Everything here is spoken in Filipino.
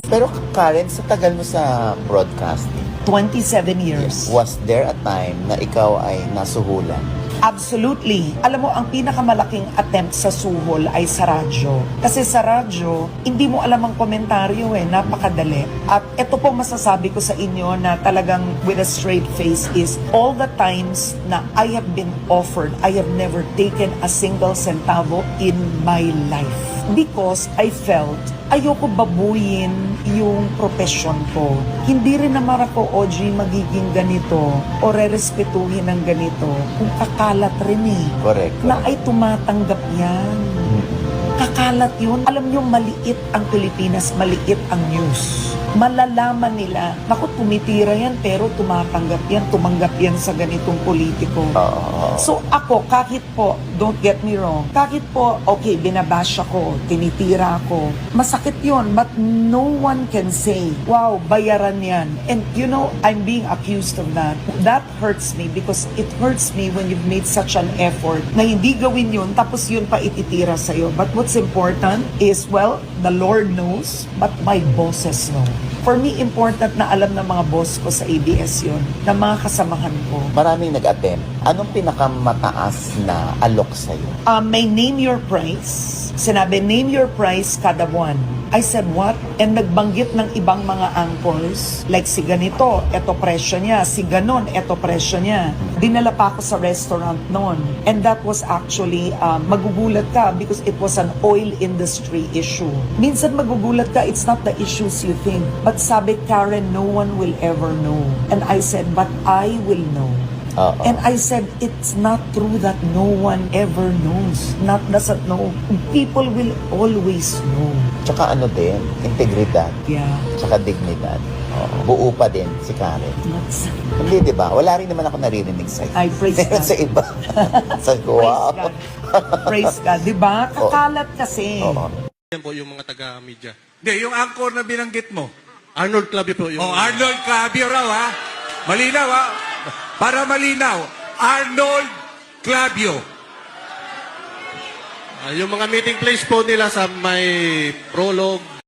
Pero Karen, sa tagal mo sa broadcasting, 27 years. was there a time na ikaw ay nasuhulan? Absolutely. Alam mo, ang pinakamalaking attempt sa suhol ay sa radyo. Kasi sa radyo, hindi mo alam ang komentaryo napakadali. At ito po masasabi ko sa inyo na talagang with a straight face is all the times na I have been offered, I have never taken a single centavo in my life. Because I felt ayoko babuyin yung profession ko. Hindi rin naman ako, OG, magiging ganito o rerespetuhin ng ganito kung kakalat rin Correct. na ay tumatanggap yan. Kakalat yun. Alam nyo, maliit ang Pilipinas, maliit ang news. Malalaman nila, naku, tumitira yan pero tumatanggap yan, tumanggap yan sa ganitong politiko. So ako, kahit po, don't get me wrong, kahit po, okay, binabash ako, tinitira ako, masakit yun, but no one can say, wow, bayaran yan. And you know, I'm being accused of that. That hurts me because it hurts me when you've made such an effort na hindi gawin yun, tapos yun pa ititira sa'yo. But what's important is, well, the Lord knows, but my bosses know. For me, important na alam ng mga boss ko sa ABS yun, ng mga kasamahan ko. Maraming nag-attempt. Anong pinakamataas na alok sa'yo? May name your price. Sinabi, name your price kada buwan. I said, what? And nagbanggit ng ibang mga anchors, like si ganito, eto presyo niya, si ganon, eto presyo niya. Dinala pa ako sa restaurant noon. And that was actually, magugulat ka because it was an oil industry issue. Minsan magugulat ka, it's not the issues you think. But sabi, Karen, no one will ever know. And I said, but I will know. And I said, it's not true that no one ever knows. Not doesn't know. People will always know. Tsaka ano din, integridad. Yeah. Tsaka dignidad. Buo pa din si Karen. That's, Hindi, di ba? Wala rin naman ako naririnig sa'yo. I praise God. Sa iba. Sabi ko, wow. Praise God. Praise God. Diba? Kakalat kasi. Yan po yung mga taga-media. Hindi, yung anchor na binanggit mo. Arnold Clavio po yung... Oh, Arnold Clavio raw, ha? Malinaw, ha? Para malinaw, Arnold Clavio. yung mga meeting place po nila sa may Prologue,